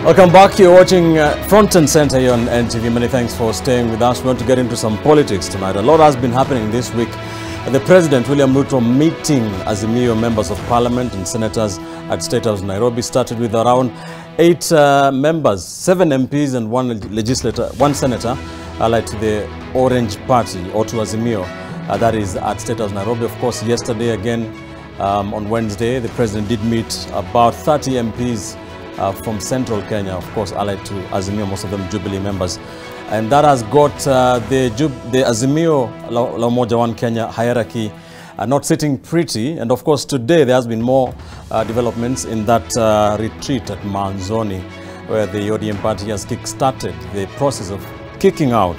Welcome back. You're watching Front and Center here on NTV. Many thanks for staying with us. We want to get into some politics tonight. A lot has been happening this week. The President, William Ruto, meeting Azimio members of Parliament and senators at State House Nairobi, started with around 8 members, 7 MPs and 1 senator, allied to the Orange Party or to Azimio. That is at State House Nairobi. Of course, yesterday again, on Wednesday, the President did meet about 30 MPs from Central Kenya, of course, allied to Azimio, most of them Jubilee members. And that has got the Azimio La Umoja One Kenya hierarchy not sitting pretty. And of course, today there has been more developments in that retreat at Manzoni, where the ODM party has kick-started the process of kicking out,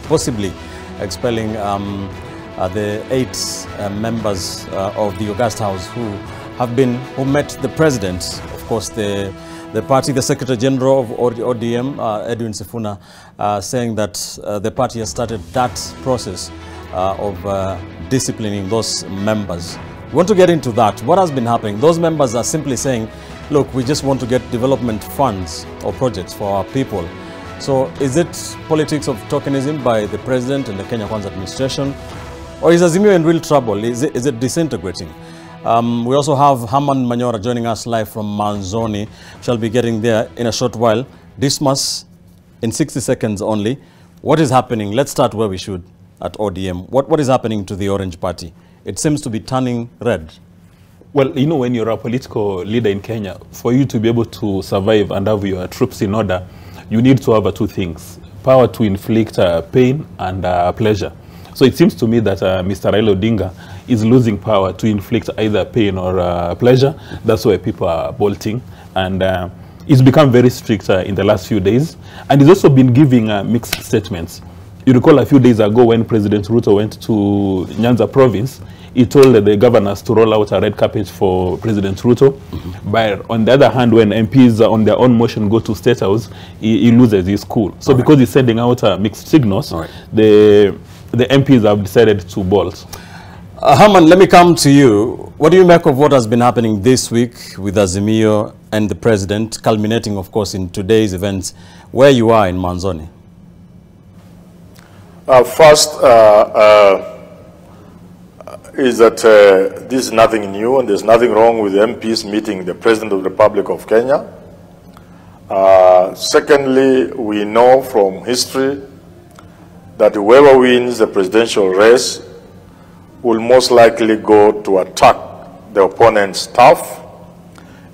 possibly expelling the 8 members of the August House who met the President. Of course, the party, the Secretary General of ODM, Edwin Sifuna, saying that the party has started that process of disciplining those members. We want to get into that. What has been happening? Those members are simply saying, look, we just want to get development funds or projects for our people. So is it politics of tokenism by the President and the Kenya Kwanza administration? Or is Azimio in real trouble? Is it disintegrating? We also have Herman Manyora joining us live from Manzoni. Shall be getting there in a short while. Dismas, in 60 seconds only. What is happening? Let's start where we should at ODM. What is happening to the Orange Party? It seems to be turning red. Well, you know, when you're a political leader in Kenya, for you to be able to survive and have your troops in order, you need to have 2 things: power to inflict pain and pleasure. So it seems to me that Mr. Raila Odinga is losing power to inflict either pain or pleasure. That's why people are bolting. And it's become very strict in the last few days. And he's also been giving mixed statements. You recall a few days ago when President Ruto went to Nyanza province, he told the governors to roll out a red carpet for President Ruto. But on the other hand, when MPs on their own motion go to State House, he loses his cool. So because he's sending out mixed signals, the MPs have decided to bolt. Herman, let me come to you. What do you make of what has been happening this week with Azimio and the President, culminating, of course, in today's events, where you are in Manzoni? First, is that this is nothing new, and there's nothing wrong with the MPs meeting the President of the Republic of Kenya. Secondly, we know from history that whoever wins the presidential race will most likely go to attack the opponent's staff.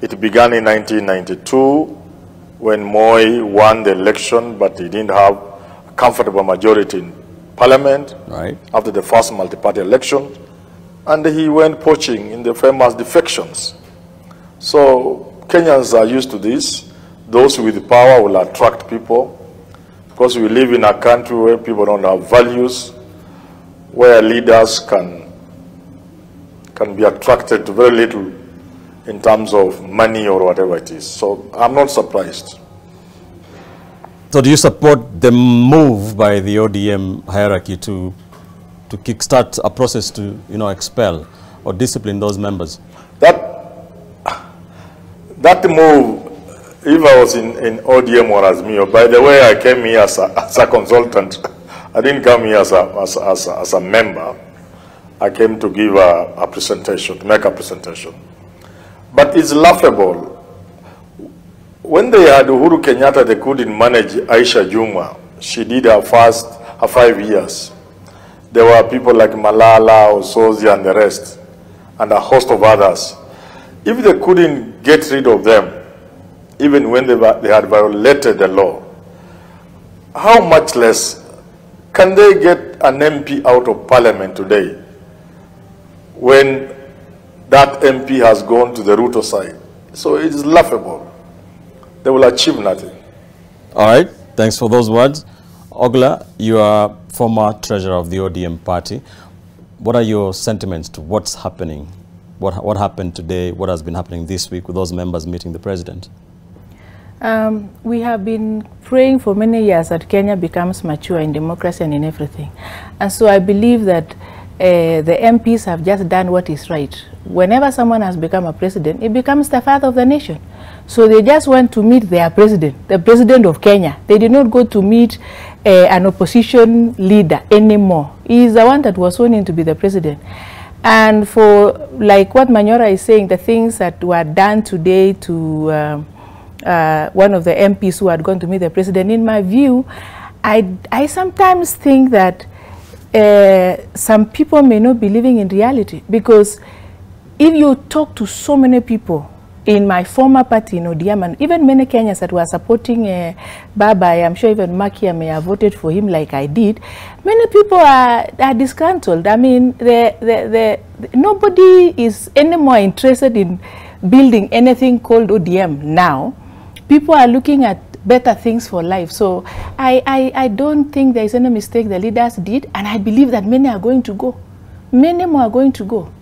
It began in 1992 when Moi won the election, but he didn't have a comfortable majority in Parliament after the first multi-party election, and he went poaching in the famous defections. So Kenyans are used to this. Those with power will attract people, because we live in a country where people don't have values, where leaders can be attracted to very little in terms of money or whatever it is. So I'm not surprised. So do you support the move by the ODM hierarchy to kickstart a process to, expel or discipline those members? That move, if I was in ODM or Azimio, by the way, I came here as a consultant. I didn't come here as a member. I came to give a presentation, to make a presentation. But it's laughable. When they had Uhuru Kenyatta, they couldn't manage Aisha Juma. She did her 5 years. There were people like Malala, Osozi, and the rest, and a host of others. If they couldn't get rid of them, even when they had violated the law, how much less can they get an MP out of Parliament today when that MP has gone to the Ruto side? So it is laughable. They will achieve nothing. All right. Thanks for those words. Ogla, you are former treasurer of the ODM party. What are your sentiments to what's happening? What happened today? What has been happening this week with those members meeting the President? We have been praying for many years that Kenya becomes mature in democracy and in everything. And so I believe that the MPs have just done what is right. Whenever someone has become a president, it becomes the father of the nation. So they just went to meet their president, the president of Kenya. They did not go to meet an opposition leader anymore. He is the one that was sworn in to be the president. And for, like what Manyora is saying, the things that were done today to one of the MPs who had gone to meet the president, in my view, I sometimes think that some people may not be living in reality, because if you talk to so many people in my former party in ODM, and even many Kenyans that were supporting Baba, I'm sure even Makia may have voted for him like I did, many people are disgruntled. I mean, nobody is any more interested in building anything called ODM now. People are looking at better things for life. So I don't think there is any mistake the leaders did, and I believe that many are going to go. Many more are going to go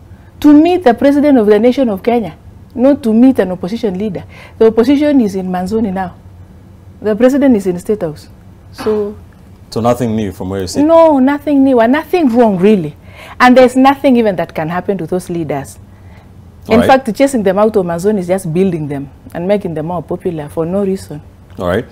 to meet the president of the nation of Kenya, not to meet an opposition leader. The opposition is in Manzoni now. The president is in the State House. So nothing new from where you sit? No, nothing new and nothing wrong really. And there's nothing even that can happen to those leaders. In fact, chasing them out of Manzoni is just building them and making them more popular for no reason. All right.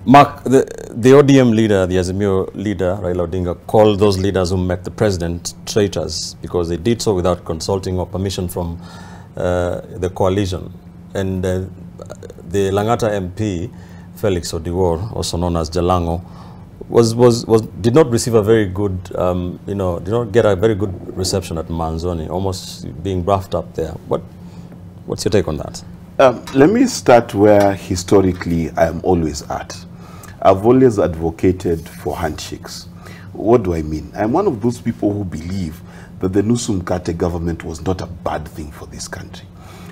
Mark, the ODM leader, the Azimio leader, Raila Odinga, called those leaders who met the president traitors because they did so without consulting or permission from the coalition. And the Langata MP, Felix Odiwuor, also known as Jalango, did not receive a very good, did not get a very good reception at Manzoni, almost being roughed up there. What's your take on that? Let me start where historically I am always at. I've always advocated for handshakes. What do I mean? I'm one of those people who believe that the Nusum Kate government was not a bad thing for this country.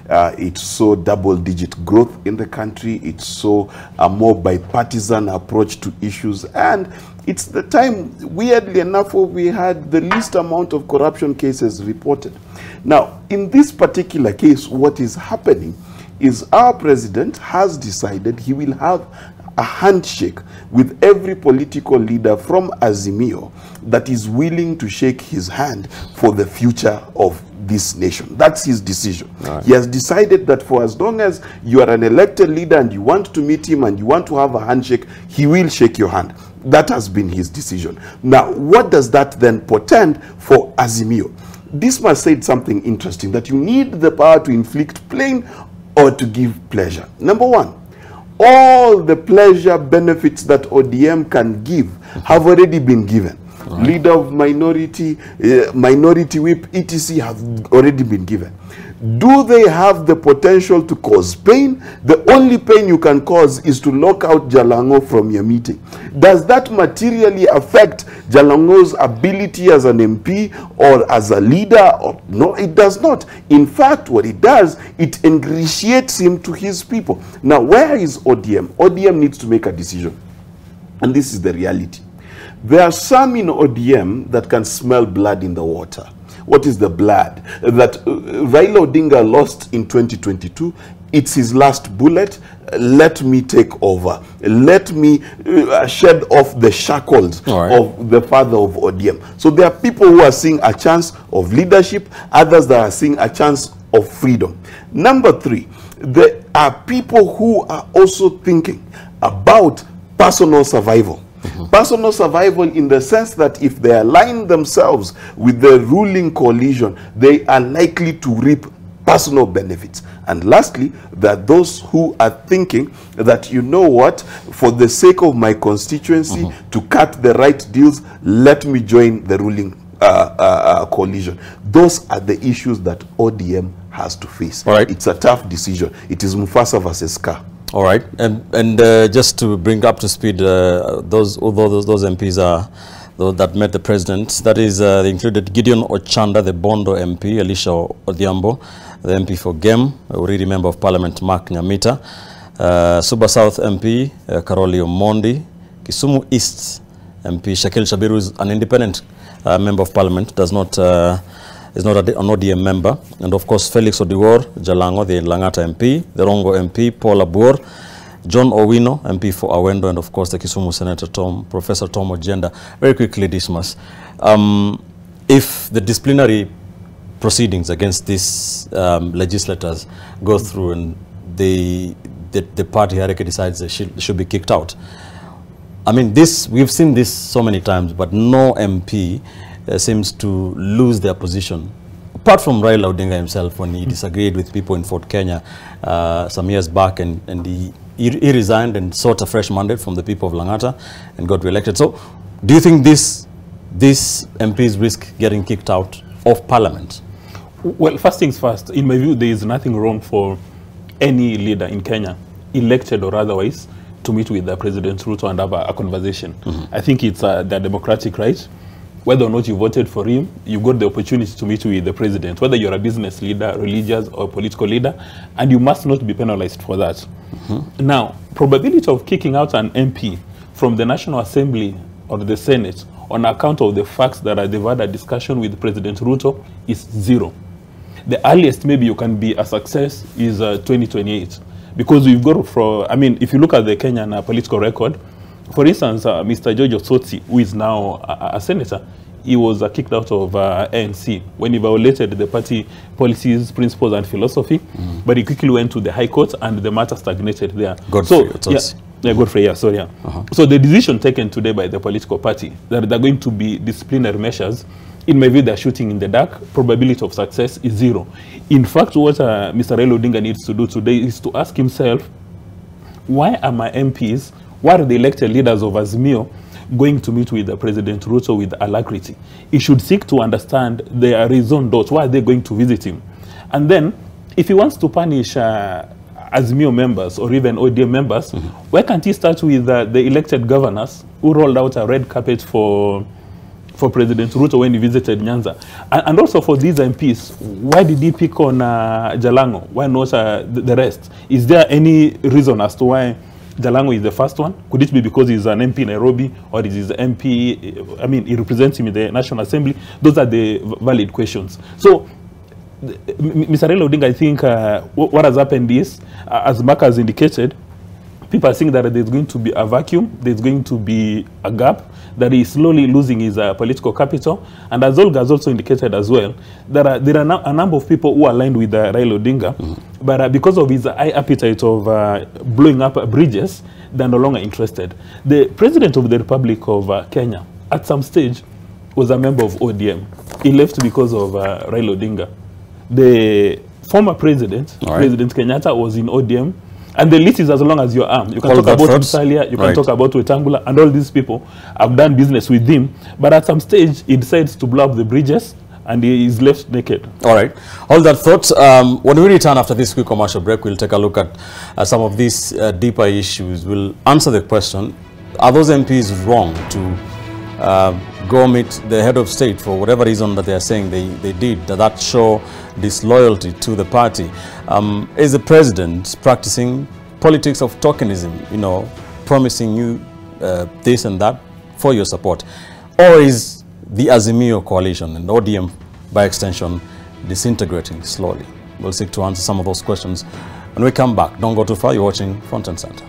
It saw double-digit growth in the country. It saw a more bipartisan approach to issues. And it's the time, weirdly enough, where we had the least amount of corruption cases reported. Now, in this particular case, what is happening is our president has decided he will have a handshake with every political leader from Azimio that is willing to shake his hand for the future of this nation. That's his decision. Right. He has decided that for as long as you are an elected leader and you want to meet him and you want to have a handshake, he will shake your hand. That has been his decision. Now, what does that then portend for Azimio? Dismas said something interesting, that you need the power to inflict pain or to give pleasure. Number one, all the pleasure benefits that ODM can give have already been given. Right. Leader of minority, minority whip, etc. have already been given. Do they have the potential to cause pain? The only pain you can cause is to lock out Jalango from your meeting. Does that materially affect Jalango's ability as an MP or as a leader? Or, no, it does not. In fact, what it does, it ingratiates him to his people. Now, where is ODM? ODM needs to make a decision. And this is the reality. There are some in ODM that can smell blood in the water. What is the blood? That Raila Odinga lost in 2022. It's his last bullet. Let me take over. Let me shed off the shackles of the father of ODM. So there are people who are seeing a chance of leadership, others that are seeing a chance of freedom. Number three, there are people who are also thinking about personal survival. Personal survival in the sense that if they align themselves with the ruling coalition, they are likely to reap personal benefits. And lastly, there are those who are thinking that, you know what, for the sake of my constituency, to cut the right deals, let me join the ruling coalition. Those are the issues that ODM has to face. It's a tough decision. It is Mufasa versus Ka. All right, and just to bring up to speed, those MPs are those that met the president. That is, they included Gideon Ochanda, the Bondo MP, Elisha Odhiambo, the MP for Gem, already member of Parliament Mark Nyamita, Suba South MP Karoli Omondi, Kisumu East MP Shakil Shabiru is an independent member of Parliament, is not an ODM member, and of course Felix Odiwuor Jalango, the Langata MP, the Rongo MP Paul Abuor, John Owino, MP for Awendo, and of course the Kisumu Senator Professor Tom Ojenda. Very quickly, Dismas, if the disciplinary proceedings against these legislators go through and the party hierarchy decides they should be kicked out. I mean, we've seen this so many times, but no MP seems to lose their position. Apart from Raila Odinga himself, when he disagreed with people in Fort Kenya some years back, and he resigned and sought a fresh mandate from the people of Langata and got re-elected. So, do you think these MPs risk getting kicked out of Parliament? Well, first things first, in my view, there is nothing wrong for any leader in Kenya, elected or otherwise, to meet with the President Ruto and have a conversation. I think it's their democratic right. Whether or not you voted for him, you got the opportunity to meet with the President, whether you're a business leader, religious or political leader, and you must not be penalized for that. Now, probability of kicking out an MP from the National Assembly or the Senate on account of the facts that they've had a discussion with President Ruto is 0. The earliest maybe you can be a success is 2028. Because we've got from, I mean, if you look at the Kenyan political record, for instance, Mr. George Osotsi, who is now a senator, he was kicked out of ANC when he violated the party policies, principles, and philosophy. But he quickly went to the High Court, and the matter stagnated there. Godfrey, sorry. So the decision taken today by the political party that they're going to be disciplinary measures, in my view, they're shooting in the dark. Probability of success is 0. In fact, what Mr. Raila Odinga needs to do today is to ask himself, why are my MPs, why are the elected leaders of Azimio going to meet with President Ruto with alacrity? He should seek to understand their reason d'etre. Why are they going to visit him? And then, if he wants to punish Azimio members or even ODM members, why can't he start with the elected governors who rolled out a red carpet for President Ruto when he visited Nyanza? And also for these MPs, why did he pick on Jalango? Why not the rest? Is there any reason as to why Jalango is the first one? Could it be because he's an MP in Nairobi, or is his MP, I mean, he represents him in the National Assembly? Those are the valid questions. So, Mr. Raila Odinga, I think what has happened is, as Mark has indicated, people are saying that there's going to be a vacuum, there's going to be a gap, that he's slowly losing his political capital. And as Olga has also indicated as well, there are a number of people who are aligned with Raila Odinga, but because of his high appetite of blowing up bridges, they're no longer interested. The President of the Republic of Kenya, at some stage, was a member of ODM. He left because of Raila Odinga. The former president, President Kenyatta, was in ODM. And the list is as long as your arm. You can talk about Musalia, you can talk about Wetangula, and all these people have done business with him. But at some stage, he decides to blow up the bridges, and he is left naked. All right. All that thoughts. When we return after this quick commercial break, we'll take a look at some of these deeper issues. We'll answer the question, are those MPs wrong to go meet the head of state for whatever reason that they are saying they did? Does that show disloyalty to the party? Is the president practicing politics of tokenism, you know, promising you this and that for your support? Or is the Azimio coalition and ODM, by extension, disintegrating slowly? We'll seek to answer some of those questions when we come back. Don't go too far. You're watching Front and Center.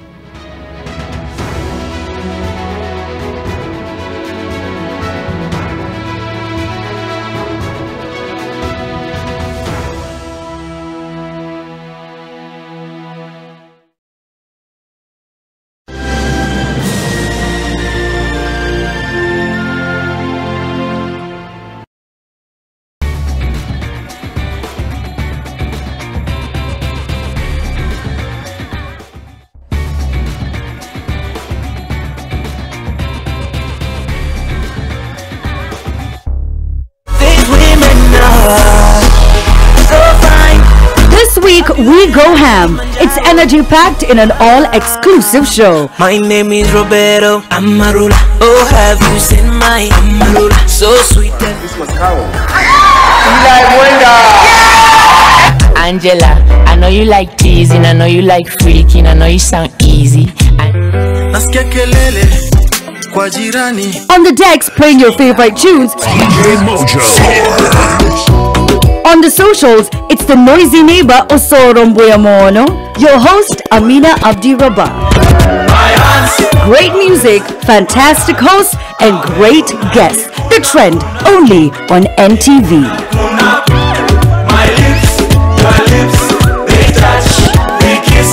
We go ham. It's energy packed in an all-exclusive show. My name is Roberto Amarula. Oh, have you seen my Amarula? So sweet. This was Carol. Angela, I know you like teasing, I know you like freaking, I know you sound easy. On the decks, playing your favorite tunes. On the socials, it's the noisy neighbor Osoro Mbuyamono. Your host, Amina Abdi Rabah. Great music, fantastic hosts, and great guests. The Trend, only on NTV. My lips, your lips, they touch, they kiss,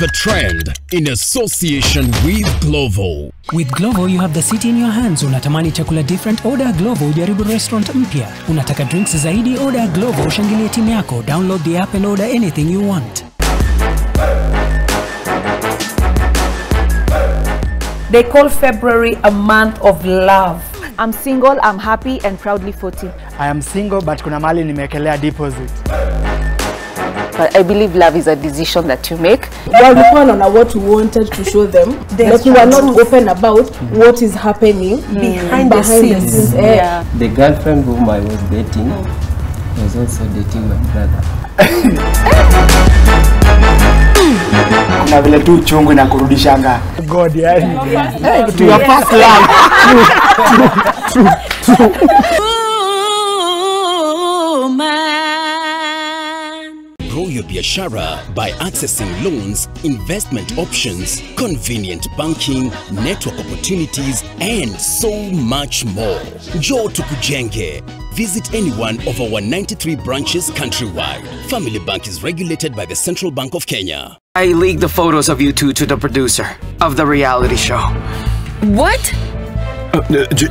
The Trend in association with Glovo. With Glovo, you have the city in your hands. Unatamani chakula different? Order Glovo, ujaribu restaurant mpya. Unataka drinks zaidi? Order Glovo, ushangilie timu yako. Download the app and order anything you want. They call February a month of love. I'm single, I'm happy and proudly 40. I am single but kuna mali nimekelea deposit. But I believe love is a decision that you make. Well, we found on what we wanted to show them. But we were not open about what is happening behind the scenes. Yeah. The girlfriend whom I was dating was also dating my brother. Kuna vile tu chungu na kurudishanga. God, yani. To your first love. True. Grow your biashara by accessing loans, investment options, convenient banking, network opportunities, and so much more. Njoo tukujenge. Visit any one of our 93 branches countrywide. Family Bank is regulated by the Central Bank of Kenya. I leaked the photos of you two to the producer of the reality show. What?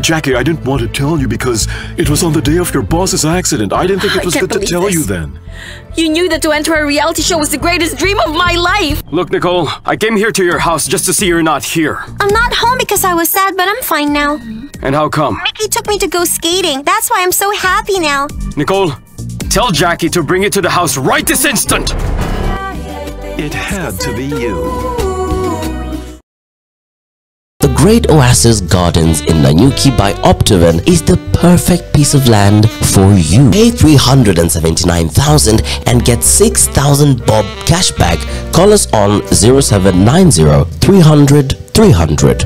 Jackie, I didn't want to tell you because it was on the day of your boss's accident. I didn't think it was good to tell you then. You knew that to enter a reality show was the greatest dream of my life. Look, Nicole, I came here to your house just to see you're not here. I'm not home because I was sad, but I'm fine now. And how come? Mickey took me to go skating. That's why I'm so happy now. Nicole, tell Jackie to bring it to the house right this instant. It had to be you. The Great Oasis Gardens in Nanyuki by Optiven is the perfect piece of land for you. Pay 379,000 and get 6,000 bob cashback. Call us on 0790 300 300.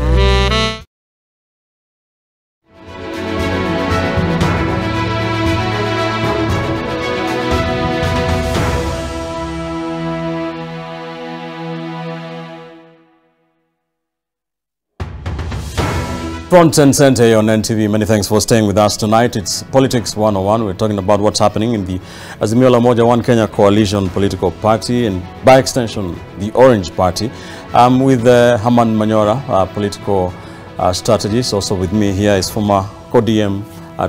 Front and center here on NTV. Many thanks for staying with us tonight. It's Politics 101. We're talking about what's happening in the Azimio la Umoja One Kenya coalition political party and by extension the Orange Party. I'm with Haman Manyora, political strategist. Also with me here is former CODM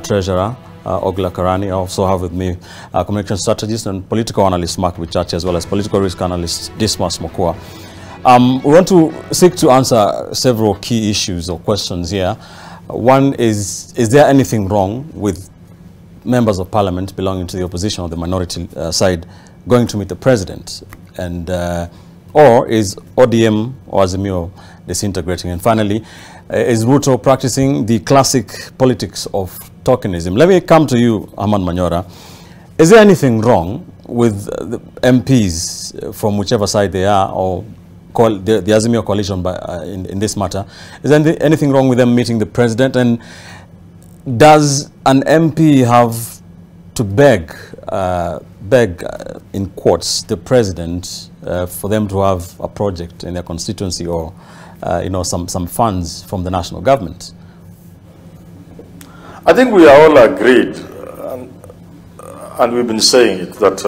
treasurer Ogla Karani. I also have with me communication strategist and political analyst Mark Wichachi, as well as political risk analyst Dismas Mokua. We want to seek to answer several key issues or questions here. One is there anything wrong with members of parliament belonging to the opposition or the minority side going to meet the president? And or is ODM or Azimio disintegrating? And finally, is Ruto practicing the classic politics of tokenism? Let me come to you, Aman Manyora. Is there anything wrong with the MPs from whichever side they are, or the Azimio coalition in this matter? Is there anything wrong with them meeting the president? And does an MP have to beg in quotes the president for them to have a project in their constituency, or some funds from the national government? I think we are all agreed, and we've been saying it, that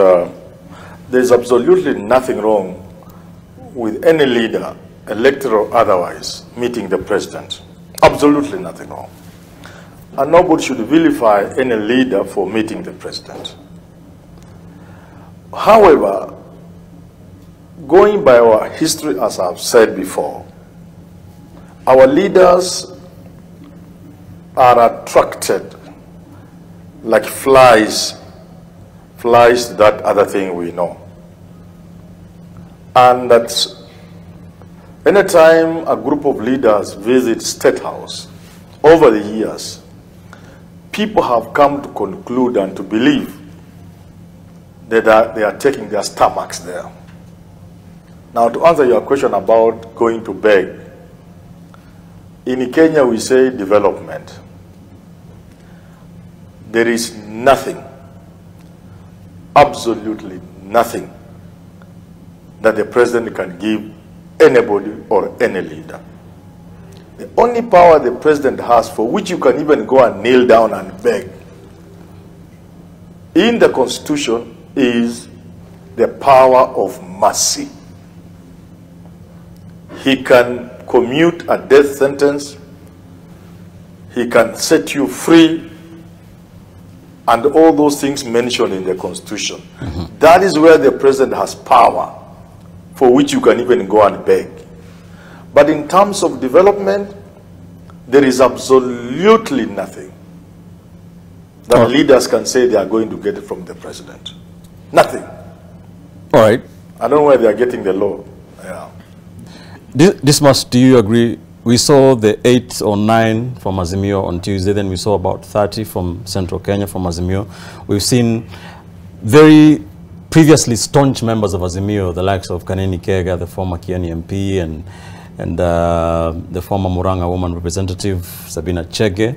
there's absolutely nothing wrong with any leader, elected or otherwise, meeting the president. Absolutely nothing wrong. And nobody should vilify any leader for meeting the president. However, going by our history, as I've said before, our leaders are attracted like flies to that other thing we know. And that anytime a group of leaders visit State House, over the years, people have come to conclude and to believe that they are taking their stomachs there. Now, to answer your question about going to beg, in Kenya we say development. There is nothing, absolutely nothing, that the president can give anybody or any leader. The only power the president has, for which you can even go and kneel down and beg in the Constitution, is the power of mercy. He can commute a death sentence, he can set you free, and all those things mentioned in the Constitution. That is where the president has power, for which you can even go and beg. But in terms of development, there is absolutely nothing that leaders can say they are going to get it from the president. Nothing. All right. I don't know where they are getting the law. Yeah. This much, do you agree? We saw the 8 or 9 from Azimio on Tuesday, then we saw about 30 from Central Kenya from Azimio. We've seen very previously staunch members of Azimio, the likes of Kanini Kega, the former Kieni MP, and the former Muranga woman representative, Sabina Chege.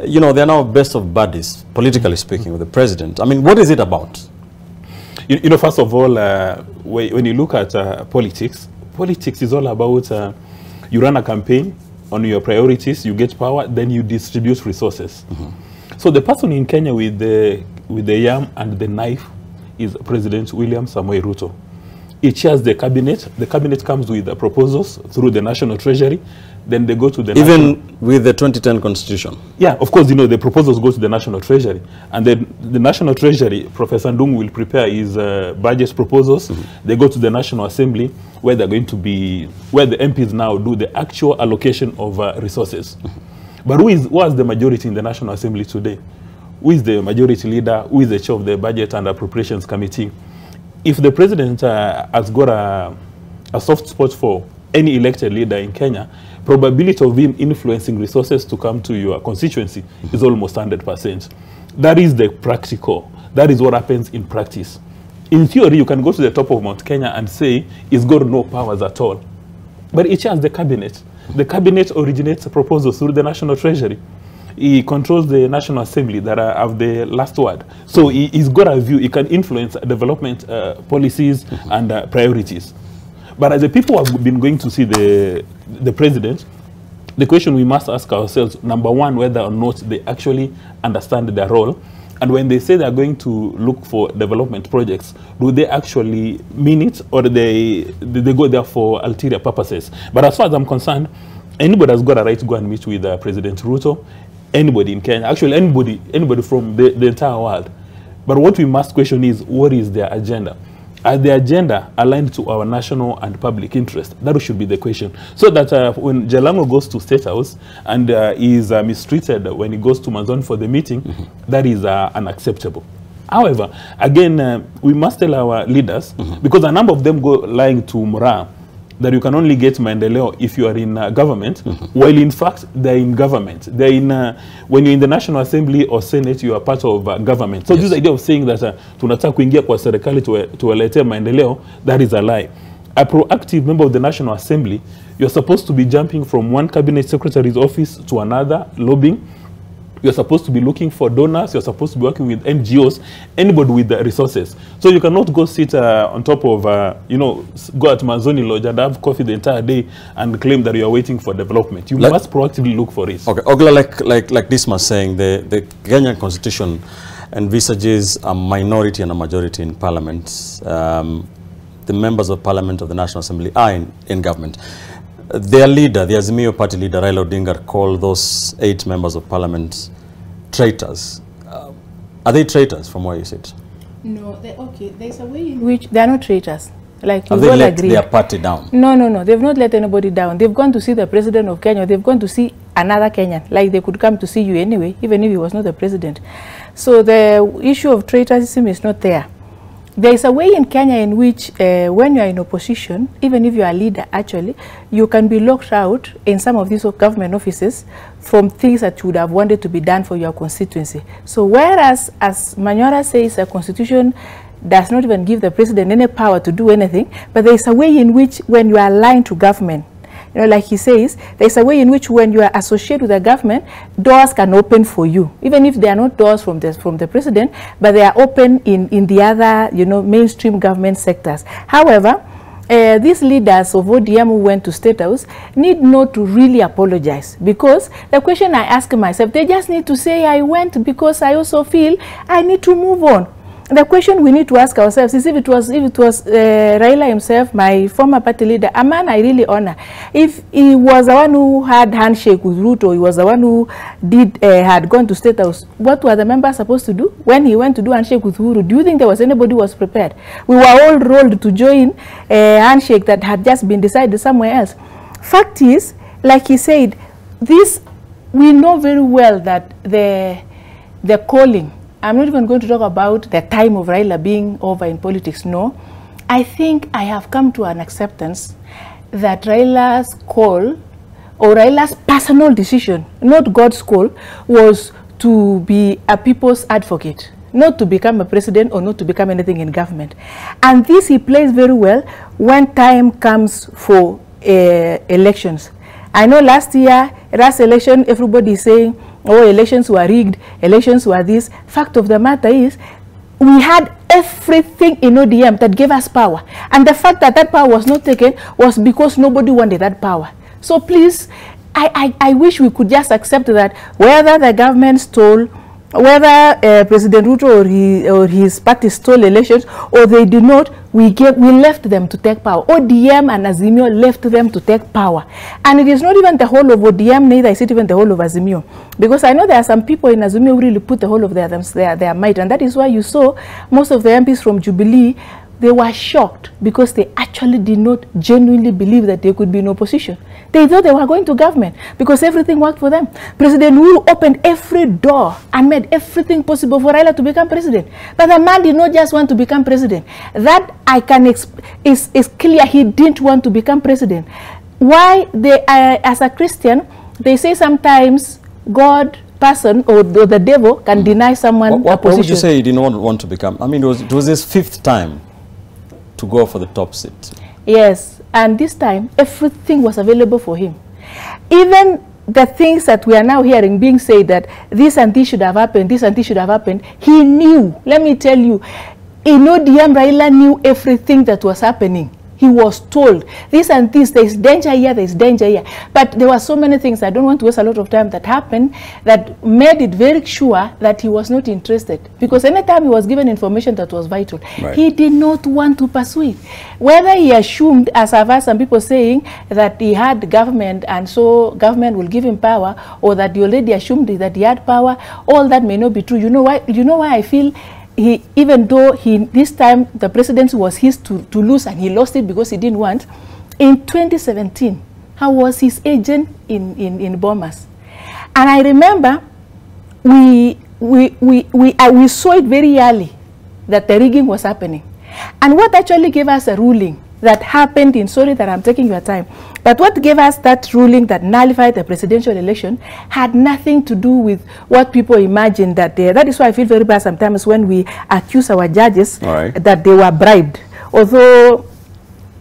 You know, they're now best of buddies, politically speaking, with the president. I mean, what is it about? You know, first of all, when you look at politics is all about you run a campaign on your priorities, you get power, then you distribute resources. So the person in Kenya with the yam and the knife is President William Samoei Ruto. He chairs the cabinet. The cabinet comes with the proposals through the National Treasury. Then they go to the with the 2010 Constitution. Yeah, of course, you know, the proposals go to the National Treasury. And then the National Treasury, Professor Ndung will prepare his budget proposals. They go to the National Assembly, where they're going to be, where the MPs now do the actual allocation of resources. But who has the majority in the National Assembly today? Who is the majority leader? Who is the chair of the Budget and Appropriations Committee? If the president has got a soft spot for any elected leader in Kenya, probability of him influencing resources to come to your constituency is almost 100%. That is the practical. That is what happens in practice. In theory, you can go to the top of Mount Kenya and say he's got no powers at all. But he chairs the cabinet. The cabinet originates proposals through the National Treasury. He controls the National Assembly that have the last word. So he's got a view. He can influence development policies and priorities. But as the people have been going to see the president, the question we must ask ourselves, number one, whether or not they actually understand their role. And when they say they're going to look for development projects, do they actually mean it, or do they go there for ulterior purposes? But as far as I'm concerned, anybody has got a right to go and meet with President Ruto, anybody in Kenya, actually anybody from the entire world. But what we must question is, what is their agenda? Are the agenda aligned to our national and public interest? That should be the question. So that when Jalango goes to State House and is mistreated when he goes to Manzoni for the meeting, that is unacceptable. However, again, we must tell our leaders, because a number of them go lying to Mura, that you can only get Maendeleo if you are in government, while in fact they're in government. They're in, when you're in the National Assembly or Senate, you are part of government. So this idea of saying that tunataka kuingia kwa serikali tuwaletea Maendeleo, that is a lie. A proactive member of the National Assembly, you're supposed to be jumping from one cabinet secretary's office to another, lobbying. You're supposed to be looking for donors. You're supposed to be working with NGOs, anybody with the resources. So you cannot go sit on top of, you know, go at Manzoni Lodge and have coffee the entire day and claim that you are waiting for development. You must proactively look for it. Okay, Ogla, like this was saying, the Kenyan Constitution envisages a minority and a majority in Parliament. The members of Parliament of the National Assembly are in government. Their leader, the Azimio party leader, Raila Odinga, called those 8 members of Parliament traitors. Are they traitors from where you sit? No, okay. There's a way in which they are not traitors. Like, have they let their party down? No. They've not let anybody down. They've gone to see the president of Kenya. They've gone to see another Kenyan. Like, they could come to see you anyway, even if he was not the president. So the issue of traitorism is not there. There is a way in Kenya in which when you are in opposition, even if you are a leader, actually, you can be locked out in some of these government offices from things that you would have wanted to be done for your constituency. So whereas, as Manyora says, a constitution does not even give the president any power to do anything, but there is a way in which when you are aligned to government, you know, like he says, there's a way in which when you are associated with the government, doors can open for you, even if they are not doors from the president, but they are open in the other, you know, mainstream government sectors. However, these leaders of ODM who went to State House need not to really apologize, because the question I ask myself, they just need to say, I went because I also feel I need to move on. The question we need to ask ourselves is, if it was Raila himself, my former party leader, a man I really honor, if he was the one who had handshake with Ruto, he was the one who had gone to State House, what were the members supposed to do when he went to do handshake with Uhuru? Do you think there was anybody who was prepared? We were all rolled to join a handshake that had just been decided somewhere else. Fact is, like he said, we know very well that the calling, I'm not even going to talk about the time of Raila being over in politics, no. I think I have come to an acceptance that Raila's call, or Raila's personal decision, not God's call, was to be a people's advocate, not to become a president or not to become anything in government. And this he plays very well when time comes for elections. I know last election, everybody is saying, oh, elections were rigged, elections were this. Fact of the matter is, we had everything in ODM that gave us power. And the fact that that power was not taken was because nobody wanted that power. So please, I wish we could just accept that whether the government stole, whether President Ruto or his party stole elections, or they did not, we left them to take power. ODM and Azimio left them to take power. And it is not even the whole of ODM, neither is it even the whole of Azimio. Because I know there are some people in Azimio who really put the whole of their might. And that is why you saw most of the MPs from Jubilee, they were shocked because they actually did not genuinely believe that they could be in opposition. They thought they were going to government because everything worked for them. President Uhuru opened every door and made everything possible for Raila to become president. But the man did not just want to become president. That is clear. He didn't want to become president. Why? As a Christian, they say sometimes God, person, or the devil can deny someone a position. What would you say he didn't want to become? I mean, it was his 5th time to go for the top seat. Yes, and this time everything was available for him. Even the things that we are now hearing being said, that this and this should have happened, this and this should have happened, he knew. Let me tell you, in ODM, Raila knew everything that was happening. He was told this and this, there is danger here, there is danger here. But there were so many things, I don't want to waste a lot of time, that happened that made it very sure that he was not interested. Because anytime he was given information that was vital, right, he did not want to pursue it. Whether he assumed, as I've heard some people saying, that he had government and so government will give him power, or that he already assumed that he had power, all that may not be true. You know why I feel even though this time the presidency was his to lose, and he lost it because he didn't want, in 2017, how was his agent in Bomas? And I remember we saw it very early that the rigging was happening. And what actually gave us a ruling that happened in, sorry that I'm taking your time, but what gave us that ruling that nullified the presidential election had nothing to do with what people imagined that that is why I feel very bad sometimes when we accuse our judges that they were bribed. Although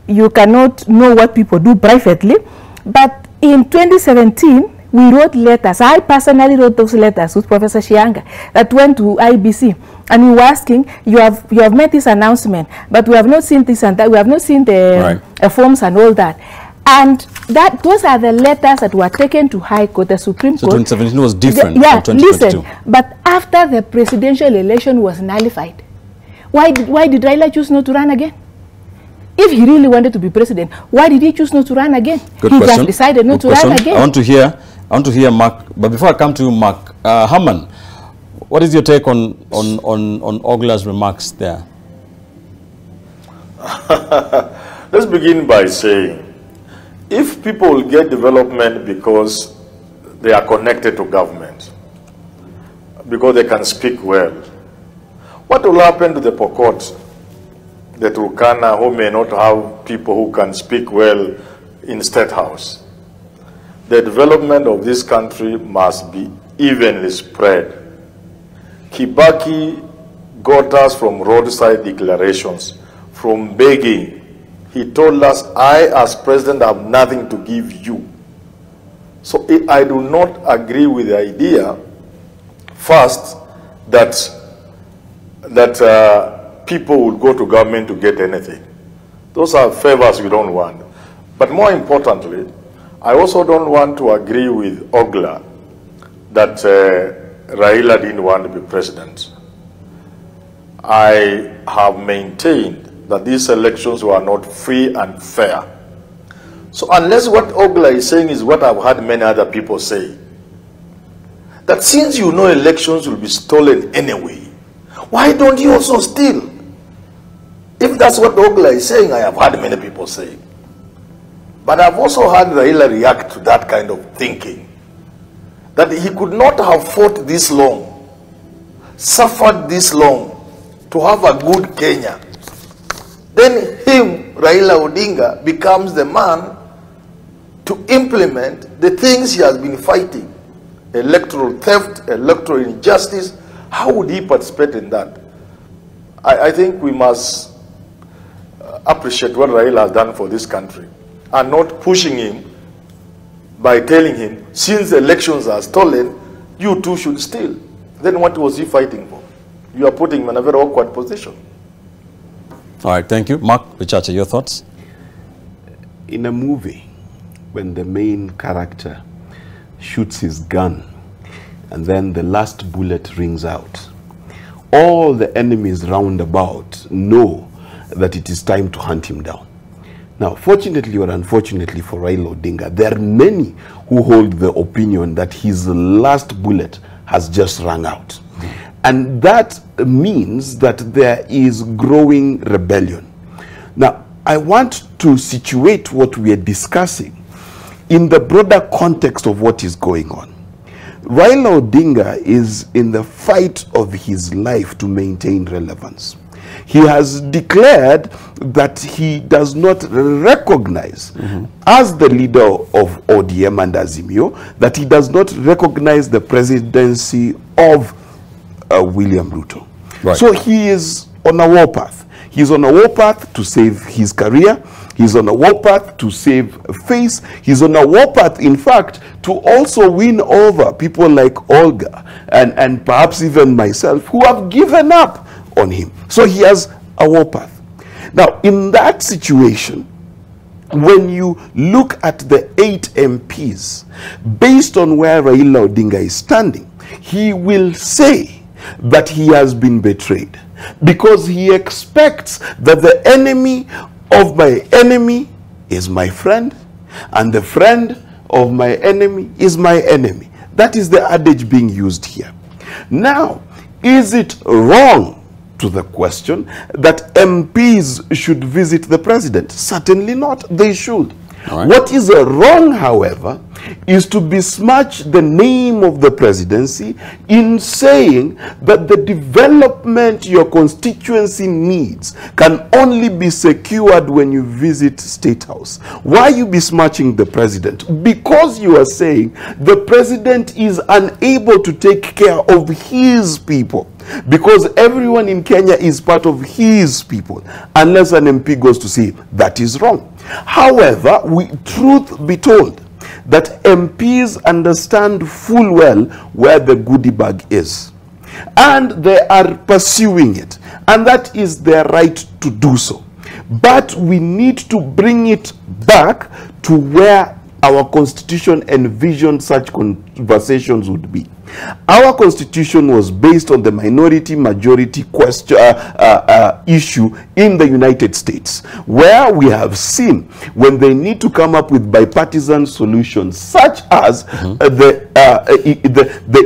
you cannot know what people do privately, but in 2017, we wrote letters. I personally wrote those letters with Professor Shianga that went to IBC, and we were asking, you have made this announcement, but we have not seen this and that. We have not seen the forms and all that. And those are the letters that were taken to High Court, the Supreme Court. So 2017 was different from 2022. Listen, but after the presidential election was nullified, why did Raila choose not to run again? If he really wanted to be president, why did he choose not to run again? Good he question. Just decided not to run again. I want to hear Mark, but before I come to you, Mark, Haman, what is your take on Ogla's remarks there? Let's begin by saying, if people get development because they are connected to government, because they can speak well, what will happen to the Pokot, the Turkana, who may not have people who can speak well in State House? The development of this country must be evenly spread. Kibaki got us from roadside declarations, from begging. He told us, I as president have nothing to give you. So I do not agree with the idea, first, that people will go to government to get anything. Those are favors we don't want. But more importantly, I also don't want to agree with Ogla that Raila didn't want to be president. I have maintained that these elections were not free and fair. So unless what Ogla is saying is what I've heard many other people say, that since you know elections will be stolen anyway, why don't you also steal? If that's what Ogla is saying, I have heard many people say. But I've also heard Raila react to that kind of thinking, that he could not have fought this long, suffered this long, to have a good Kenya. Then him, Raila Odinga, becomes the man to implement the things he has been fighting. Electoral theft, electoral injustice. How would he participate in that? I think we must appreciate what Raila has done for this country and not pushing him by telling him, since the elections are stolen, you too should steal. Then what was he fighting for? You are putting him in a very awkward position. All right, thank you. Mark Bichacha, your thoughts? In a movie, when the main character shoots his gun and then the last bullet rings out, all the enemies round about know that it is time to hunt him down. Now, fortunately or unfortunately for Raila Odinga, there are many who hold the opinion that his last bullet has just rung out. And that means that there is growing rebellion. Now, I want to situate what we are discussing in the broader context of what is going on. Raila Odinga is in the fight of his life to maintain relevance. He has declared that he does not recognize, as the leader of ODM and Azimio, that he does not recognize the presidency of William Ruto. Right. So he is on a warpath. He's on a warpath to save his career. He's on a warpath to save face. He's on a warpath, in fact, to also win over people like Olga and perhaps even myself, who have given up on him. So he has a warpath. Now, in that situation, when you look at the 8 MPs, based on where Raila Odinga is standing, he will say that he has been betrayed, because he expects that the enemy of my enemy is my friend, and the friend of my enemy is my enemy. That is the adage being used here. Now, is it wrong, to the question, that MPs should visit the president? Certainly not. They should. Right. What is wrong, however, is to besmirch the name of the presidency in saying that the development your constituency needs can only be secured when you visit State House. Why are you besmirching the president? Because you are saying the president is unable to take care of his people. Because everyone in Kenya is part of his people, unless an MP goes to see that is wrong. However, truth be told, that MPs understand full well where the goodie bag is, and they are pursuing it, and that is their right to do so. But we need to bring it back to where our constitution envisioned such conversations would be. Our constitution was based on the minority majority question, issue in the United States, where we have seen when they need to come up with bipartisan solutions, such as the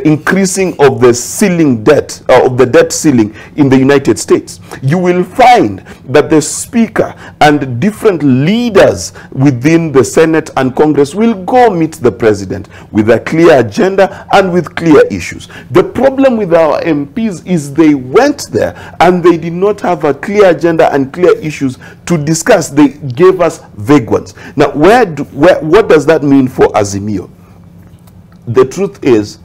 increasing of the ceiling debt, of the debt ceiling in the United States, you will find that the Speaker and different leaders within the Senate and Congress will go meet the President with a clear agenda and with clear issues. The problem with our MPs is they went there and they did not have a clear agenda and clear issues to discuss. They gave us vague ones. Now, what does that mean for Azimio? The truth is,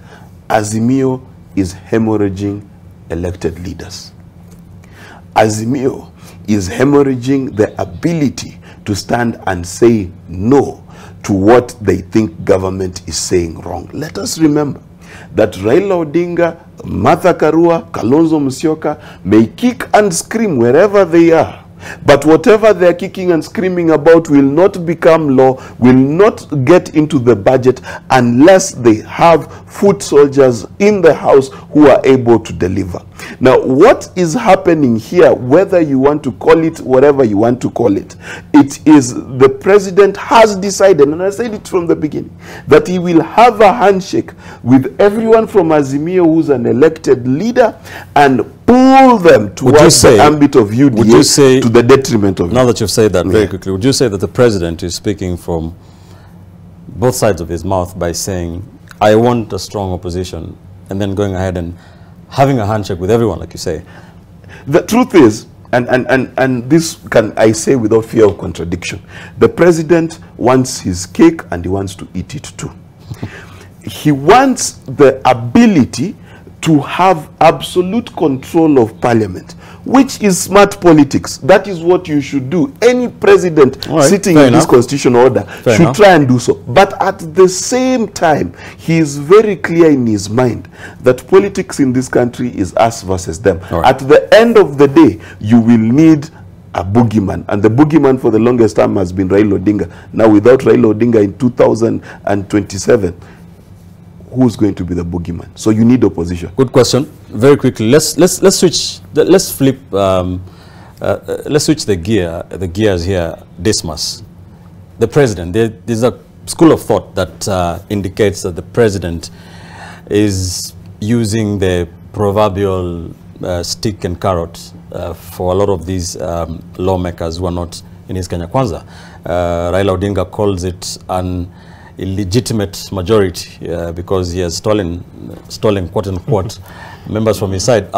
Azimio is hemorrhaging elected leaders. Azimio is hemorrhaging the ability to stand and say no to what they think government is saying wrong. Let us remember that Raila Odinga, Martha Karua, Kalonzo Musyoka may kick and scream wherever they are, But whatever they're kicking and screaming about will not become law, will not get into the budget unless they have foot soldiers in the house who are able to deliver. Now, what is happening here, whether you want to call it whatever you want to call it, it is the president has decided, and I said it from the beginning, that he will have a handshake with everyone from Azimio who's an elected leader and pull them towards the ambit of UDA to the detriment of Now that you've said that very quickly, would you say that the president is speaking from both sides of his mouth by saying, I want a strong opposition, and then going ahead and having a handshake with everyone, like you say? The truth is, and this can I say without fear of contradiction, the president wants his cake and he wants to eat it too. He wants the ability to have absolute control of parliament, which is smart politics. That is what you should do. Any president sitting in this constitutional order should try and do so. But at the same time, he is very clear in his mind that politics in this country is us versus them. At the end of the day, you will need a boogeyman, and the boogeyman for the longest time has been Raila Odinga. Now, without Raila Odinga in 2027, who's going to be the boogeyman? So you need opposition. Good question. Very quickly, let's switch. Let's flip. Let's switch the gears here. Dismas, the president. There's a school of thought that indicates that the president is using the proverbial stick and carrot for a lot of these lawmakers who are not in his Kenya Kwanza. Raila Odinga calls it an illegitimate majority because he has stolen quote unquote members from his side.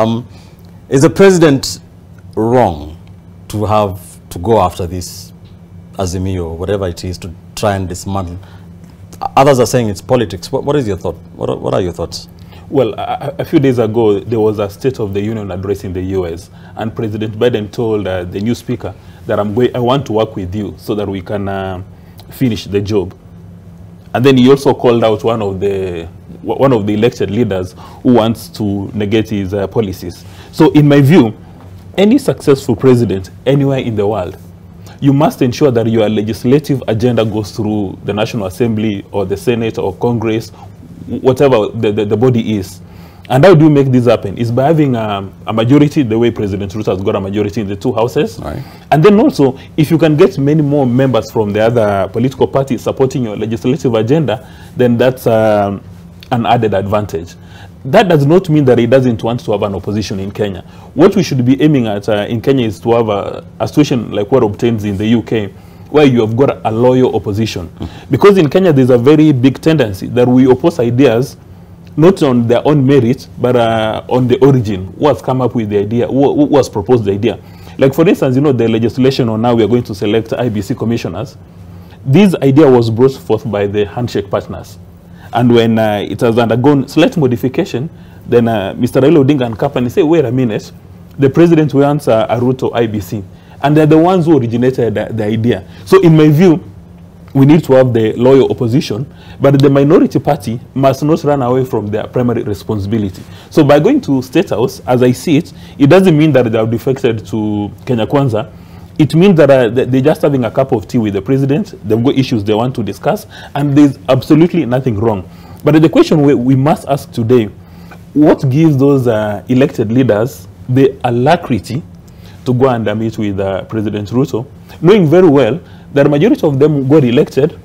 Is the president wrong to have to go after this Azimio or whatever it is to try and dismantle? Others are saying it's politics. What is your thought? What are your thoughts? Well, a few days ago, there was a State of the Union address in the US, and President Biden told the new speaker that I want to work with you so that we can finish the job. And then he also called out one of the elected leaders who wants to negate his policies. So in my view, any successful president anywhere in the world, you must ensure that your legislative agenda goes through the National Assembly or the Senate or Congress, whatever the body is. And how do you make this happen? Is by having a majority, the way President Ruto has got a majority in the two houses. Right. And then also, if you can get many more members from the other political parties supporting your legislative agenda, then that's an added advantage. That does not mean that he doesn't want to have an opposition in Kenya. What we should be aiming at in Kenya is to have a situation like what obtains in the UK, where you have got a loyal opposition. Because in Kenya, there's a very big tendency that we oppose ideas not on their own merit, but on the origin. Who has come up with the idea? Who has proposed the idea? Like, for instance, you know, the legislation on now we are going to select IBC commissioners. This idea was brought forth by the handshake partners. And when it has undergone slight modification, then Mr. Raila Odinga and company say, wait a minute, the president wants a route to IBC. And they're the ones who originated the idea. So in my view, we need to have the loyal opposition, but the minority party must not run away from their primary responsibility. So by going to State House, as I see it, it doesn't mean that they are defected to Kenya Kwanza. It means that they're just having a cup of tea with the president. They've got issues they want to discuss, and there's absolutely nothing wrong. But the question we must ask today, what gives those elected leaders the alacrity to go and meet with President Ruto, knowing very well that the majority of them got elected,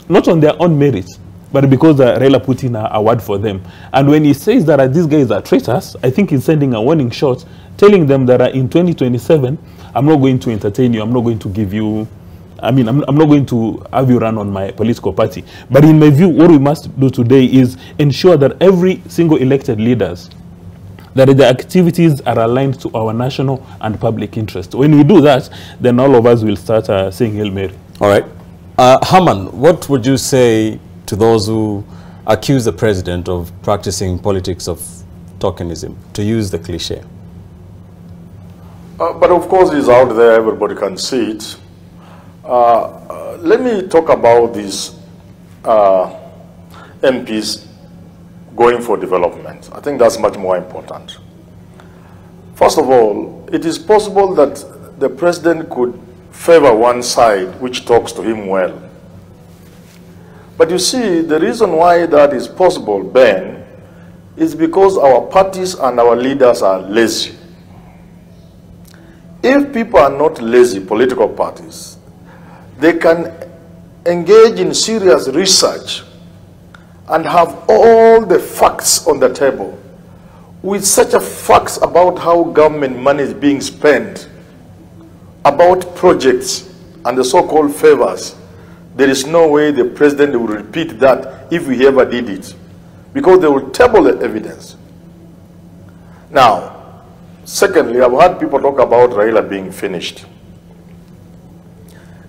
not on their own merit, but because Raila put in a word for them. And when he says that these guys are traitors, I think he's sending a warning shot, telling them that in 2027, I'm not going to entertain you, I'm not going to give you, I'm not going to have you run on my political party. But in my view, what we must do today is ensure that every single elected leaders, that the activities are aligned to our national and public interest. When we do that, then all of us will start saying Hail Mary. All right. Haman, what would you say to those who accuse the president of practicing politics of tokenism, to use the cliche? But of course, it's out there, everybody can see it. Let me talk about these MPs going for development. I think that's much more important. First of all, it is possible that the president could favor one side which talks to him well. But you see, the reason why that is possible, Ben, is because our parties and our leaders are lazy. If people are not lazy, political parties, they can engage in serious research and have all the facts on the table. With such a facts about how government money is being spent, about projects and the so-called favors, there is no way the president will repeat that if we ever did it, because they will table the evidence. Now, secondly, I've heard people talk about Raila being finished.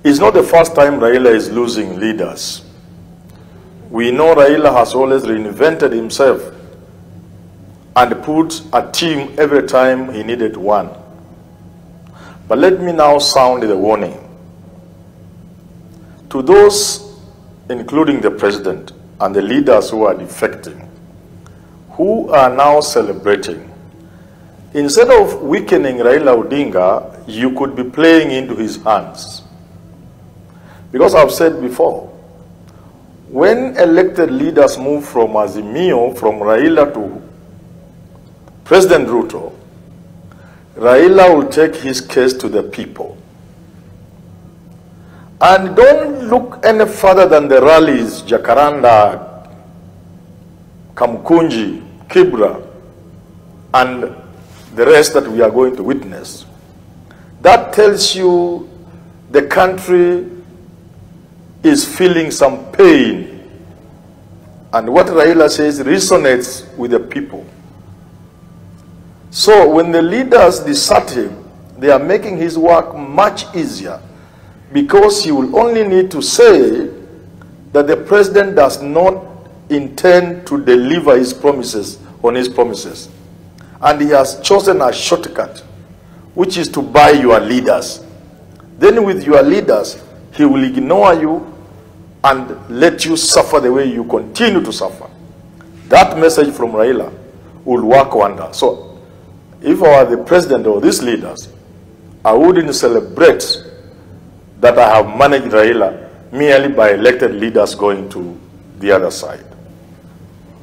It's not the first time Raila is losing leaders. We know Raila has always reinvented himself and put a team every time he needed one. But let me now sound the warning. To those, including the president and the leaders who are defecting, who are now celebrating, instead of weakening Raila Odinga, you could be playing into his hands. Because I've said before, when elected leaders move from Azimio, from Raila to President Ruto, Raila will take his case to the people. And don't look any further than the rallies, Jacaranda, Kamkunji, Kibra, and the rest that we are going to witness. That tells you the country is feeling some pain. And what Raila says resonates with the people. So when the leaders desert him, they are making his work much easier, because he will only need to say that the president does not intend to deliver his promises on his promises. And he has chosen a shortcut, which is to buy your leaders. Then with your leaders, he will ignore you and let you suffer the way you continue to suffer. That message from Raila will work wonder. So if I were the president or these leaders, I wouldn't celebrate that I have managed Raila merely by elected leaders going to the other side.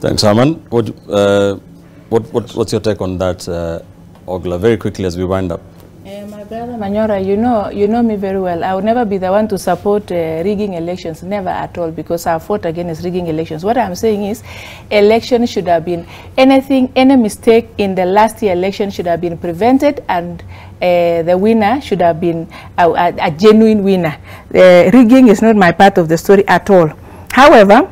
Thanks, Herman. What's your take on that, Ogla? Very quickly as we wind up. My brother Manyora, you know me very well. I would never be the one to support rigging elections, never at all, because I fought against rigging elections. What I'm saying is, elections should have been any mistake in the last year election should have been prevented, and the winner should have been a genuine winner. Rigging is not my part of the story at all. However,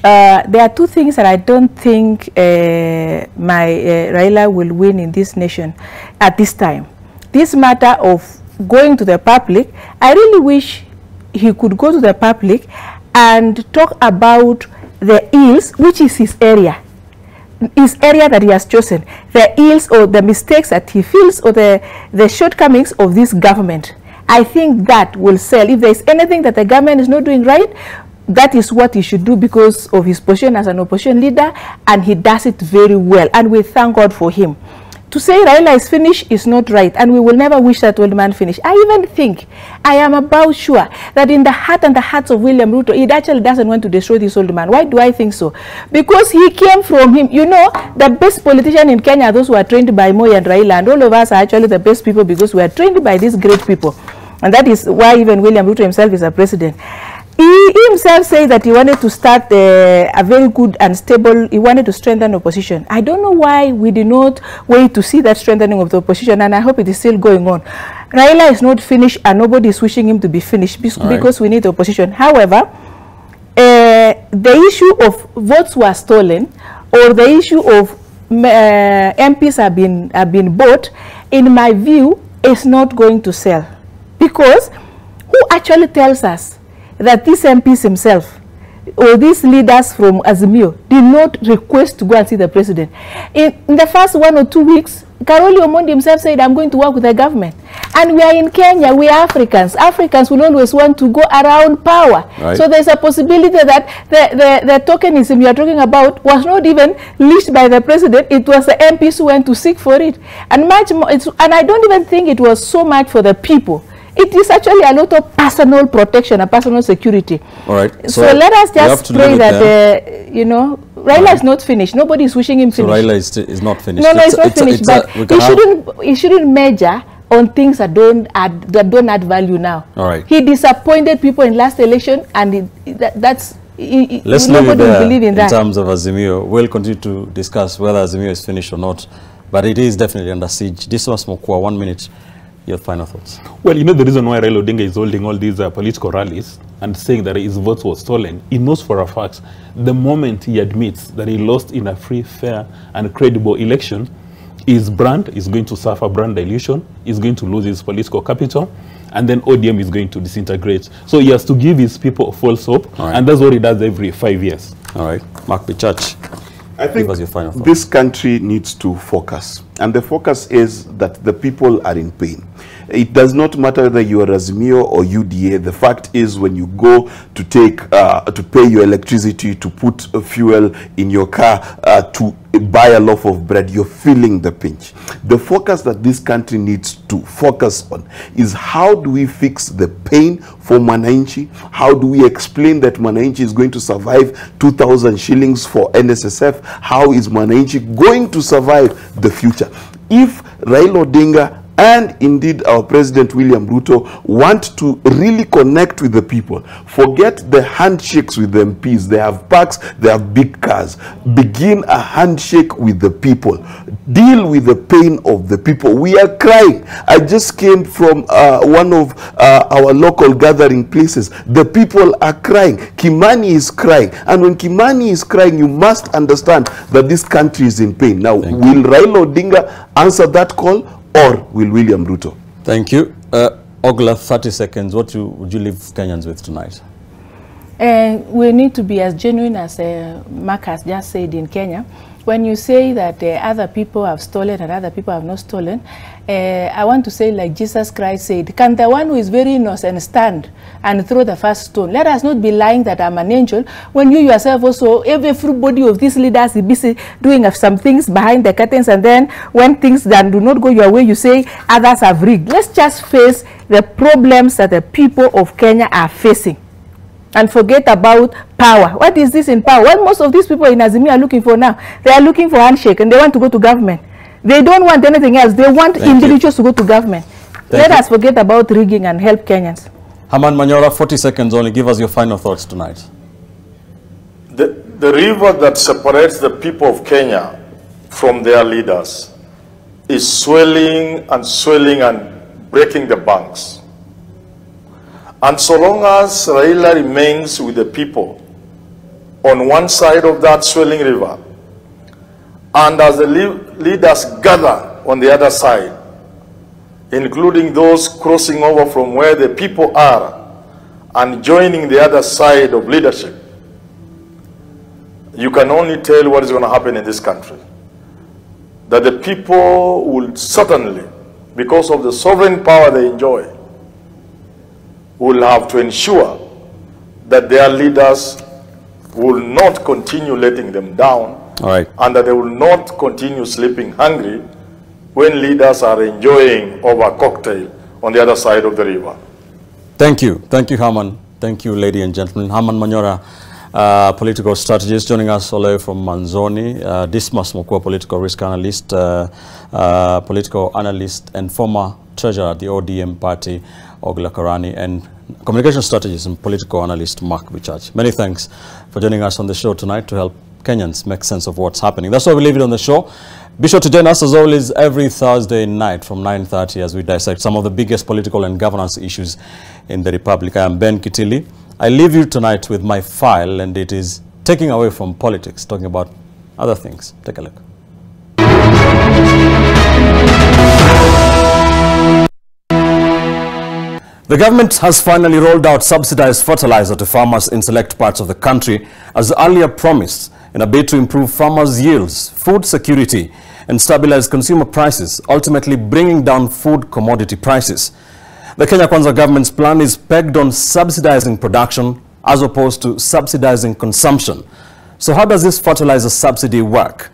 there are two things that I don't think Raila will win in this nation at this time. This matter of going to the public, I really wish he could go to the public and talk about the ills, which is his area that he has chosen, the ills or the mistakes that he feels or the shortcomings of this government. I think that will sell. If there is anything that the government is not doing right, that is what he should do because of his position as an opposition leader, and he does it very well, and we thank God for him. To say Raila is finished is not right, and we will never wish that old man finished. I even think, I am about sure that in the heart and the hearts of William Ruto, he actually doesn't want to destroy this old man. Why do I think so? Because he came from him. You know, the best politician in Kenya are those who are trained by Moi and Raila, and all of us are actually the best people because we are trained by these great people. And that is why even William Ruto himself is a president. He himself said that he wanted to start a very good and stable, he wanted to strengthen opposition. I don't know why we did not wait to see that strengthening of the opposition, and I hope it is still going on. Raila is not finished, and nobody is wishing him to be finished because we need opposition. However, the issue of votes were stolen, or the issue of MPs have been bought, in my view, is not going to sell. Because who actually tells us that these MPs himself or these leaders from Azimio did not request to go and see the president? In the first 1 or 2 weeks, Karoli Omondi himself said, I'm going to work with the government. And we are in Kenya, we are Africans. Africans will always want to go around power. Right. So there's a possibility that the tokenism you're talking about was not even leashed by the president. It was the MPs who went to seek for it. And much more, and I don't even think it was so much for the people. It is actually a lot of personal protection and personal security. All right. So let us just pray that, you know, Raila is not finished. Nobody is wishing him finished. So Raila is not finished. No, it's not finished. But he shouldn't measure on things that don't add value now. All right. He disappointed people in last election, and let's leave it there believe in that. In terms of Azimio, we'll continue to discuss whether Azimio is finished or not, but it is definitely under siege. This was Mokwa, 1 minute. Your final thoughts? Well, you know the reason why Raila Odinga is holding all these political rallies and saying that his votes were stolen, he knows for a fact the moment he admits that he lost in a free, fair and credible election, his brand is going to suffer brand dilution, he's going to lose his political capital, and then ODM is going to disintegrate. So he has to give his people false hope, and that's what he does every 5 years. All right. Mark Bichach, I think this country needs to focus. And the focus is that the people are in pain. It does not matter whether you are Azimio or UDA. The fact is, when you go to to pay your electricity, to put fuel in your car, to buy a loaf of bread, you're feeling the pinch. The focus that this country needs to focus on is how do we fix the pain for Mwananchi? How do we explain that Mwananchi is going to survive 2,000 shillings for NSSF? How is Mwananchi going to survive the future? If Raila Odinga and indeed our President William Ruto want to really connect with the people, forget the handshakes with the MPs. They have parks, they have big cars. Begin a handshake with the people. Deal with the pain of the people. We are crying. I just came from one of our local gathering places. The people are crying. Kimani is crying. And when Kimani is crying, you must understand that this country is in pain. Now, will Raila Odinga answer that call, or will William Ruto? Thank you. Ogla, 30 seconds. What would you leave Kenyans with tonight? We need to be as genuine as Mark has just said in Kenya. When you say that other people have stolen and other people have not stolen, I want to say, like Jesus Christ said, can the one who is very innocent stand and throw the first stone? Let us not be lying that I'm an angel, when you yourself also, everybody of these leaders is busy doing some things behind the curtains, and then when things that do not go your way, you say others have rigged. Let's just face the problems that the people of Kenya are facing and forget about power. What is this in power? What most of these people in Azimio are looking for now? They are looking for handshake, and they want to go to government. They don't want anything else. They want individuals to go to government. Let us forget about rigging and help Kenyans. Haman Manyora, 40 seconds only. Give us your final thoughts tonight. The river that separates the people of Kenya from their leaders is swelling and breaking the banks. And so long as Raila remains with the people on one side of that swelling river, and as the leaders gather on the other side, including those crossing over from where the people are and joining the other side of leadership, you can only tell what is going to happen in this country. That the people will certainly, because of the sovereign power they enjoy, will have to ensure that their leaders will not continue letting them down, and that they will not continue sleeping hungry when leaders are enjoying over a cocktail on the other side of the river. Thank you. Thank you, Haman. Thank you, ladies and gentlemen. Haman Manyora, political strategist, joining us all the way from Manzoni. Dismas Mokua, political risk analyst, political analyst and former treasurer at the ODM party, Ogla Karani, and communication strategist and political analyst Mark Bichach. Many thanks for joining us on the show tonight to help Kenyans make sense of what's happening. That's why we leave it on the show. Be sure to join us as always every Thursday night from 9:30 as we dissect some of the biggest political and governance issues in the Republic. I am Ben Kitili. I leave you tonight with my file, and it is taking away from politics, talking about other things. Take a look. The government has finally rolled out subsidized fertilizer to farmers in select parts of the country, as earlier promised, in a bid to improve farmers' yields, food security, and stabilize consumer prices, ultimately bringing down food commodity prices. The Kenya Kwanza government's plan is pegged on subsidizing production as opposed to subsidizing consumption. So how does this fertilizer subsidy work?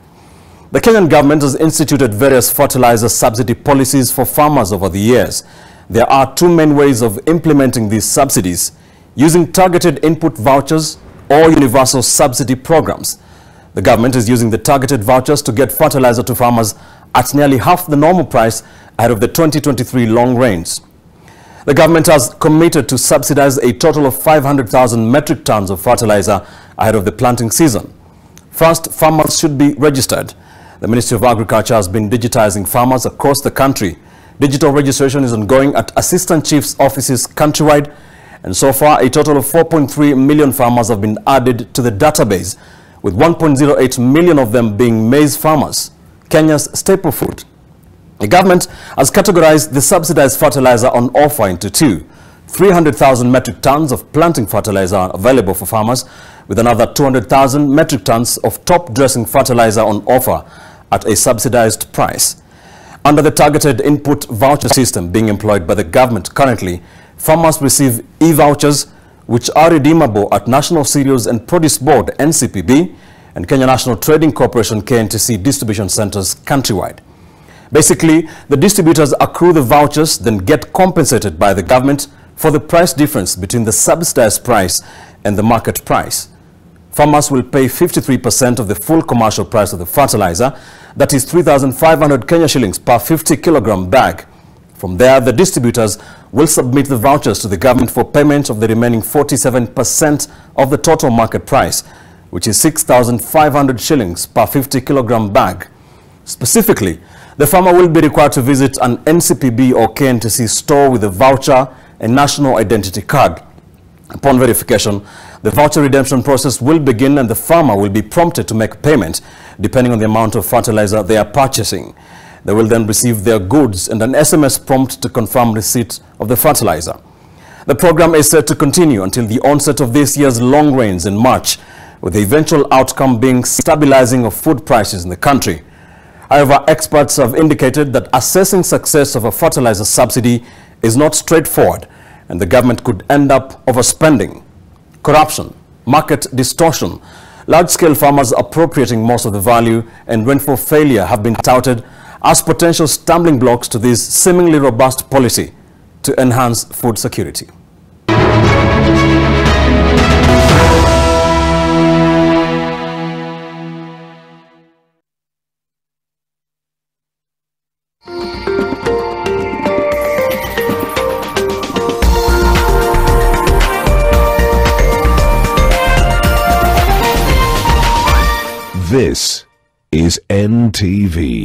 The Kenyan government has instituted various fertilizer subsidy policies for farmers over the years. There are two main ways of implementing these subsidies: using targeted input vouchers or universal subsidy programs. The government is using the targeted vouchers to get fertilizer to farmers at nearly half the normal price ahead of the 2023 long rains. The government has committed to subsidize a total of 500,000 metric tons of fertilizer ahead of the planting season. First, farmers should be registered. The Ministry of Agriculture has been digitizing farmers across the country. Digital registration is ongoing at assistant chiefs' offices countrywide, and so far a total of 4.3 million farmers have been added to the database, with 1.08 million of them being maize farmers, Kenya's staple food. The government has categorized the subsidized fertilizer on offer into two: 300,000 metric tons of planting fertilizer available for farmers, with another 200,000 metric tons of top dressing fertilizer on offer at a subsidized price. Under the targeted input voucher system being employed by the government currently, farmers receive e-vouchers which are redeemable at National Cereals and Produce Board (NCPB) and Kenya National Trading Corporation (KNTC) distribution centers countrywide. Basically, the distributors accrue the vouchers, then get compensated by the government for the price difference between the subsidized price and the market price. Farmers will pay 53% of the full commercial price of the fertilizer, that is 3,500 Kenya shillings per 50 kilogram bag. From there, the distributors will submit the vouchers to the government for payment of the remaining 47% of the total market price, which is 6,500 shillings per 50 kilogram bag. Specifically, the farmer will be required to visit an NCPB or KNTC store with a voucher and national identity card. Upon verification, the voucher redemption process will begin and the farmer will be prompted to make payment depending on the amount of fertilizer they are purchasing. They will then receive their goods and an SMS prompt to confirm receipt of the fertilizer. The program is set to continue until the onset of this year's long rains in March, with the eventual outcome being stabilizing of food prices in the country. However, experts have indicated that assessing success of a fertilizer subsidy is not straightforward, and the government could end up overspending. Corruption, market distortion, large-scale farmers appropriating most of the value, and rainfall failure have been touted as potential stumbling blocks to this seemingly robust policy to enhance food security. This is NTV.